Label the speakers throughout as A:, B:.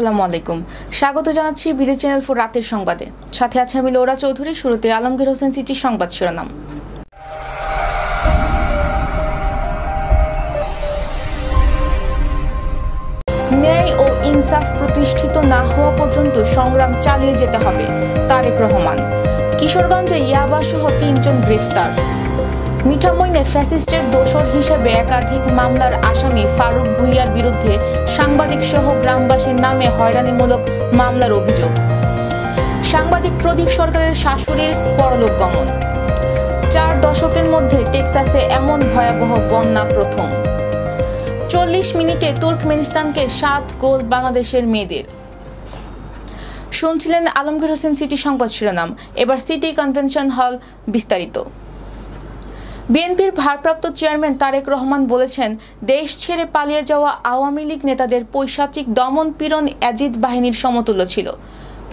A: আসসালামু আলাইকুম। স্বাগত জানাচ্ছি বিডি চ্যানেল 4 রাতের সংবাদে। সাথে আছে আমি লৌরা চৌধুরী। শুরুতে আলমগীর হোসেন সিটির সংবাদ শিরোনাম। ন্যায় ও ইনসাফ প্রতিষ্ঠিত না হওয়া পর্যন্ত সংগ্রাম চালিয়ে যেতে হবে, তারেক রহমান। কিশোরগঞ্জে ইয়াবাসহ 3 জন গ্রেফতার। মিঠামইনে ফ্যাসিস্টের দোসর হিসেবে একাধিক মামলার আসামি ফারুক ভূঁইয়ার বিরুদ্ধে সাংবাদিক সহ গ্রামবাসীর নামে হয়রানিমূলক মামলার অভিযোগ। সাংবাদিক প্রদীপ সরকারের শাশুড়ির পরলোক গমন। 4 দশকের মধ্যে টেক্সাসে এমন ভয়াবহ বন্যা প্রথম। 40 মিনিটে তুর্কমেনিস্তানকে 7 গোল বাংলাদেশের মেয়েদের। শুনছিলেন আলমগীর হোসেন সিটি সংবাদ শিরোনাম। এবার সিটি কনভেনশন হল বিস্তারিত। বিএনপির ভারপ্রাপ্ত চেয়ারম্যান তারেক রহমান বলেছেন, দেশ ছেড়ে পালিয়ে যাওয়া আওয়ামী লীগ নেতাদের পৈশাচিক দমন পীড়ন এজিদ বাহিনীর সমতুল্য ছিল।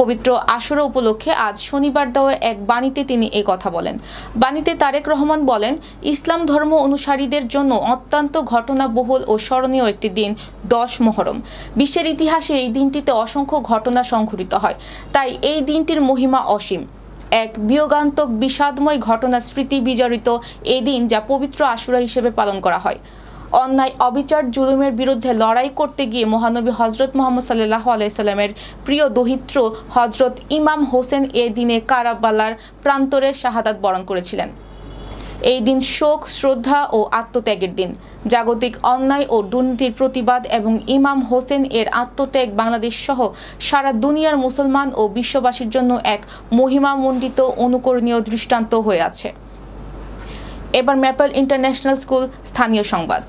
A: পবিত্র আশুরা উপলক্ষে আজ শনিবার দেওয়া এক বাণীতে তিনি এই কথা বলেন। বাণীতে তারেক রহমান বলেন, ইসলাম ধর্ম অনুসারীদের জন্য অত্যন্ত ঘটনাবহুল ও স্মরণীয় একটি দিন 10 মুহররম। বিশ্বের ইতিহাসে এই দিনটিতে অসংখ্য ঘটনা সংঘটিত হয়, তাই এই দিনটির মহিমা অসীম। এক বিয়োগান্তক বিষাদময় ঘটনা স্মৃতি বিজড়িত এই দিন, যা পবিত্র আশুরা হিসেবে পালন করা হয়। অন্যায় অবিচার জুলুমের বিরুদ্ধে লড়াই করতে গিয়ে মহানবী হজরত মুহাম্মদ সাল্লাল্লাহু আলাইহি সাল্লামের প্রিয় দহিত্র হজরত ইমাম হোসেন এ দিনে কারাবালার প্রান্তরে শাহাদাত বরণ করেছিলেন। এই দিন শোক, শ্রদ্ধা ও আত্মত্যাগের দিন। জাগতিক অন্যায় ও দুর্নীতির প্রতিবাদ এবং ইমাম হোসেন এর আত্মত্যাগ বাংলাদেশ সহ সারা দুনিয়ার মুসলমান ও বিশ্ববাসীর জন্য এক মহিমামণ্ডিত অনুকরণীয় দৃষ্টান্ত হয়ে আছে। এবার ম্যাপল ইন্টারন্যাশনাল স্কুল স্থানীয় সংবাদ।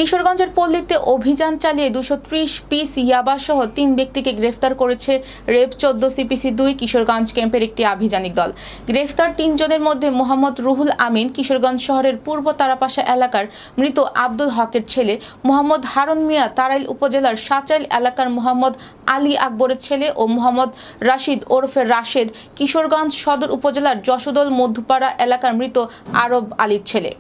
A: কিশোরগঞ্জের পল্লীতে অভিযান চালিয়ে 230 পিস ইয়াবাসহ 3 ব্যক্তিকে গ্রেফতার করেছে রেব 14 CPC 2 কিশোরগঞ্জ ক্যাম্পের একটি আভিযানিক দল। গ্রেফতার 3 জনের মধ্যে মোহাম্মদ রুহুল আমিন কিশোরগঞ্জ শহরের পূর্ব তারাপাশা এলাকার মৃত আব্দুল হকের ছেলে, মোহাম্মদ হারুন মিয়া তারাইল উপজেলার সাচাইল এলাকার মোহাম্মদ আলী আকবরের ছেলে ও মোহাম্মদ রাশিদ ওরফে রাশেদ কিশোরগঞ্জ সদর উপজেলার যশোদল মধ্যপাড়া এলাকার মৃত আরব আলীর ছেলে।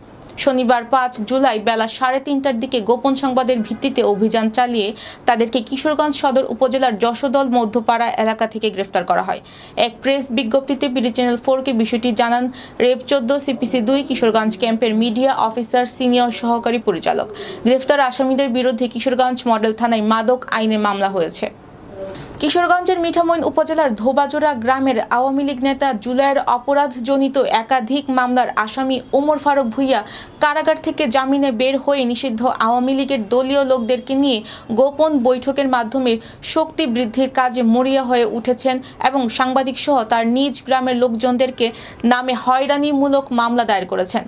A: শনিবার 5 জুলাই বেলা 3:30টার দিকে গোপন সংবাদের ভিত্তিতে অভিযান চালিয়ে তাদেরকে কিশোরগঞ্জ সদর উপজেলার যশোদল মধ্যপাড়া এলাকা থেকে গ্রেফতার করা হয়। এক প্রেস বিজ্ঞপ্তিতে বিডি চ্যানেল 4কে বিষয়টি জানান রেব 14 CPC 2 কিশোরগঞ্জ ক্যাম্পের মিডিয়া অফিসার সিনিয়র সহকারী পরিচালক। গ্রেফতার আসামিদের বিরুদ্ধে কিশোরগঞ্জ মডেল থানায় মাদক আইনে মামলা হয়েছে। কিশোরগঞ্জের মিঠামইন উপজেলার ধোবাজোড়া গ্রামের আওয়ামী লীগ নেতা জুলাইয়ের অপরাধজনিত একাধিক মামলার আসামি ওমর ফারুক ভূঁইয়া কারাগার থেকে জামিনে বের হয়ে নিষিদ্ধ আওয়ামী লীগের দলীয় লোকদেরকে নিয়ে গোপন বৈঠকের মাধ্যমে শক্তি বৃদ্ধির কাজে মরিয়া হয়ে উঠেছেন এবং সাংবাদিক সহ তার নিজ গ্রামের লোকজনদেরকে নামে হয়রানিমূলক মামলা দায়ের করেছেন।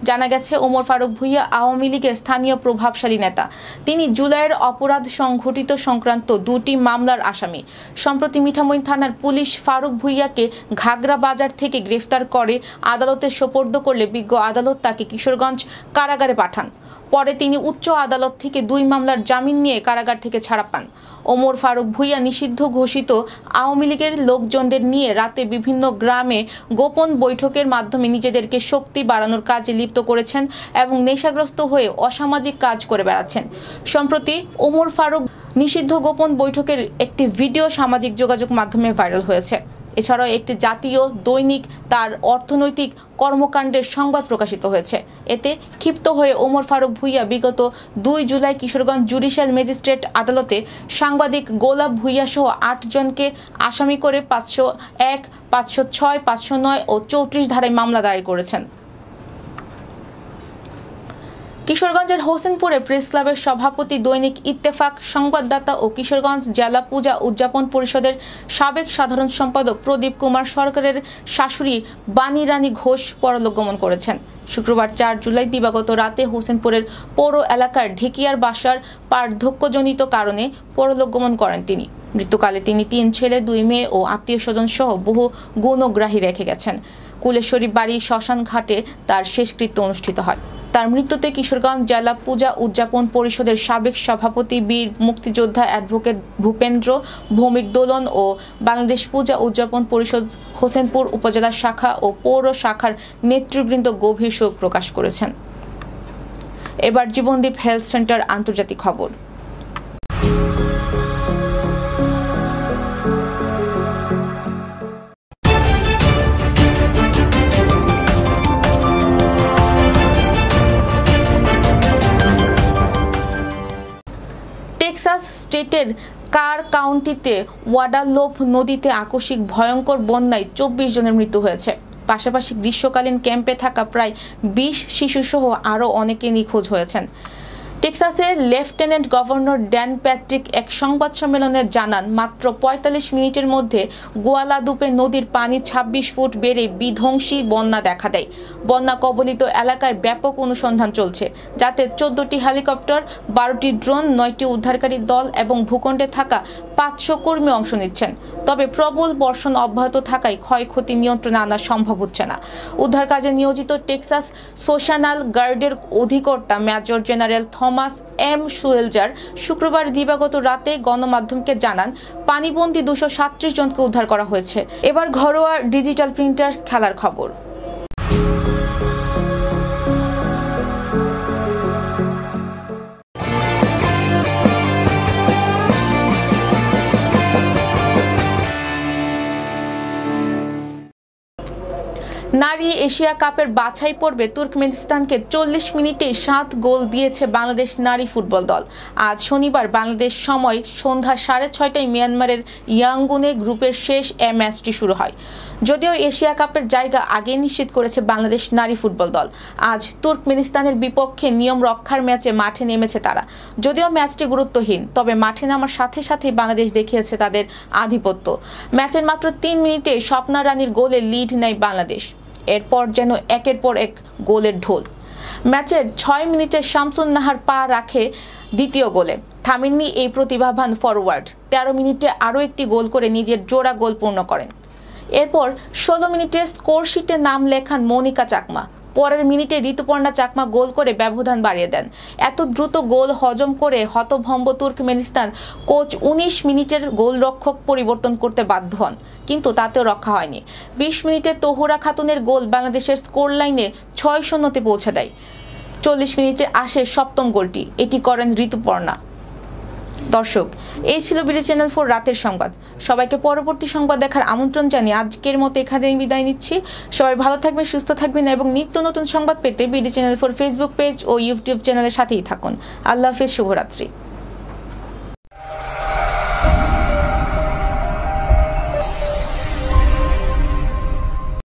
A: জানা গেছে, ওমর ফারুক ভূঁইয়া আওয়ামী লীগের স্থানীয় প্রভাবশালী নেতা। তিনি জুলাইয়ের অপরাধ সংঘটিত সংক্রান্ত 2টি মামলার আসামি। সম্প্রতি মিঠামইন থানার পুলিশ ফারুক ভূঁইয়াকে ঘাগড়া বাজার থেকে গ্রেফতার করে আদালতে সোপর্দ করলে বিজ্ঞ আদালত তাকে কিশোরগঞ্জ কারাগারে পাঠান। পরে তিনি উচ্চ আদালত থেকে 2 মামলার জামিন নিয়ে কারাগার থেকে ছাড়া পান। ওমর ফারুক ভূঁইয়া নিষিদ্ধ ঘোষিত আওয়ামী লীগের লোকজনদের নিয়ে রাতে বিভিন্ন গ্রামে গোপন বৈঠকের মাধ্যমে নিজেদেরকে শক্তি বাড়ানোর কাজে লিপ্ত করেছেন এবং নেশাগ্রস্ত হয়ে অসামাজিক কাজ করে বেড়াচ্ছেন। সম্প্রতি ওমর ফারুক নিষিদ্ধ গোপন বৈঠকের একটি ভিডিও সামাজিক যোগাযোগ মাধ্যমে ভাইরাল হয়েছে। এছাড়াও একটি জাতীয় দৈনিক তার অর্থনৈতিক কর্মকাণ্ডের সংবাদ প্রকাশিত হয়েছে। এতে ক্ষিপ্ত হয়ে ওমর ফারুক ভূঁইয়া বিগত 2 জুলাই কিশোরগঞ্জ জুডিশিয়াল ম্যাজিস্ট্রেট আদালতে সাংবাদিক গোলাপ ভূঁইয়া সহ 8 জনকে আসামি করে 501, 506, 509 ও 34 ধারায় মামলা দায়ের করেছেন। কিশোরগঞ্জের হোসেনপুরে প্রেস ক্লাবের সভাপতি, দৈনিক ইত্তেফাক সংবাদদাতা ও কিশোরগঞ্জ জেলা পূজা উদযাপন পরিষদের সাবেক সাধারণ সম্পাদক প্রদীপ কুমার সরকারের শাশুড়ি বাণী রানী ঘোষ পরলোক গমন করেছেন। শুক্রবার 4 জুলাই দিবাগত রাতে হোসেনপুরের পৌর এলাকার ঢেকিয়ার বাসার বার্ধক্যজনিত কারণে পরলোক গমন করেন তিনি। মৃত্যুকালে তিনি 3 ছেলে, 2 মেয়ে ও আত্মীয় স্বজন সহ বহু গুণগ্রাহী রেখে গেছেন। কুলেশ্বরী বাড়ি শ্মশান ঘাটে তার শেষকৃত্য অনুষ্ঠিত হয়। তার মৃত্যুতে কিশোরগঞ্জ জেলা পূজা উদযাপন পরিষদের সাবেক সভাপতি বীর মুক্তিযোদ্ধা অ্যাডভোকেট ভূপেন্দ্র ভৌমিক দোলন ও বাংলাদেশ পূজা উদযাপন পরিষদ হোসেনপুর উপজেলা শাখা ও পৌর শাখার নেতৃবৃন্দ গভীর শোক প্রকাশ করেছেন। এবার জীবনদীপ হেলথ সেন্টার আন্তর্জাতিক খবর। টেক্সাস স্টেটের কার কাউন্টিতে ওয়াডালোপ নদীতে আকস্মিক ভয়ঙ্কর বন্যায় 24 জনের মৃত্যু হয়েছে। পাশাপাশি গ্রীষ্মকালীন ক্যাম্পে থাকা প্রায় 20 শিশুসহ আরও অনেকে নিখোঁজ হয়েছেন। টেক্সাসের লেফটেন্যান্ট গভর্নর ড্যান প্যাট্রিক এক সংবাদ সম্মেলনে জানান, মাত্র 45 মিনিটের মধ্যে গুয়ালাদুপে নদীর পানি 26 ফুট বেড়ে বিধ্বংসী বন্যা দেখা দেয়। বন্যা কবলিত এলাকায় ব্যাপক অনুসন্ধান চলছে, যাতে 14টি হেলিকপ্টার, 12টি ড্রোন, 9টি উদ্ধারকারী দল এবং ভূখণ্ডে থাকা 500 কর্মী অংশ নিচ্ছেন। তবে প্রবল বর্ষণ অব্যাহত থাকায় ক্ষয়ক্ষতি নিয়ন্ত্রণে আনা সম্ভব হচ্ছে না। উদ্ধার কাজে নিয়োজিত টেক্সাস সোশ্যাল গার্ডের অধিকর্তা মেজর জেনারেল থমাস এম শুয়েলজার শুক্রবার দিবাগত রাতে গণমাধ্যমকে জানান, পানিবন্দী 237 জনকে উদ্ধার করা হয়েছে। এবার ঘরোয়া ডিজিটাল প্রিন্টার্স খেলার খবর। নারী এশিয়া কাপের বাছাই পর্বে তুর্কমেনিস্তানকে 40 মিনিটে 7 গোল দিয়েছে বাংলাদেশ নারী ফুটবল দল। আজ শনিবার বাংলাদেশ সময় সন্ধ্যা 6:30টায় মিয়ানমারের ইয়াঙ্গুনে গ্রুপের শেষ ম্যাচটি শুরু হয়। যদিও এশিয়া কাপের জায়গা আগে নিশ্চিত করেছে বাংলাদেশ নারী ফুটবল দল, আজ তুর্কমেনিস্তানের বিপক্ষে নিয়ম রক্ষার ম্যাচে মাঠে নেমেছে তারা। যদিও ম্যাচটি গুরুত্বহীন, তবে মাঠে নামার সাথে সাথেই বাংলাদেশ দেখিয়েছে তাদের আধিপত্য। ম্যাচের মাত্র 3 মিনিটে স্বপ্না রানীর গোলে লিড নেয় বাংলাদেশ। এরপর যেন একের পর এক গোলের ঢোল। ম্যাচের 6 মিনিটে শামসুন নাহার পা রাখে দ্বিতীয় গোলে। থামেননি এই প্রতিভাবান ফরওয়ার্ড। 13 মিনিটে আরও একটি গোল করে নিজের জোড়া গোল পূর্ণ করেন। এরপর 16 মিনিটে স্কোর শিটে নাম লেখান মনিকা চাকমা। পরের মিনিটে ঋতুপর্ণা চাকমা গোল করে ব্যবধান বাড়িয়ে দেন। এত দ্রুত গোল হজম করে হতভম্ব তুর্কমেনিস্তান কোচ 19 মিনিটের গোলরক্ষক পরিবর্তন করতে বাধ্য হন, কিন্তু তাতেও রক্ষা হয়নি। 20 মিনিটে তহুরা খাতুনের গোল বাংলাদেশের স্কোর লাইনে 6-0-তে পৌঁছে দেয়। 40 মিনিটে আসে সপ্তম গোলটি, এটি করেন ঋতুপর্ণা। দর্শক, এই ছিল বিডি চ্যানেল 4 রাতের সংবাদ। সবাইকে পরবর্তী সংবাদ দেখার আমন্ত্রণ জানিয়ে আজকের মতো এখানেই বিদায় নিচ্ছি। সবাই ভালো থাকবেন, সুস্থ থাকবেন এবং নিত্য নতুন সংবাদ পেতে বিডি চ্যানেল 4 ফেসবুক পেজ ও ইউটিউব চ্যানেলের সাথেই থাকুন। আল্লাহ হাফেজ, শুভরাত্রি।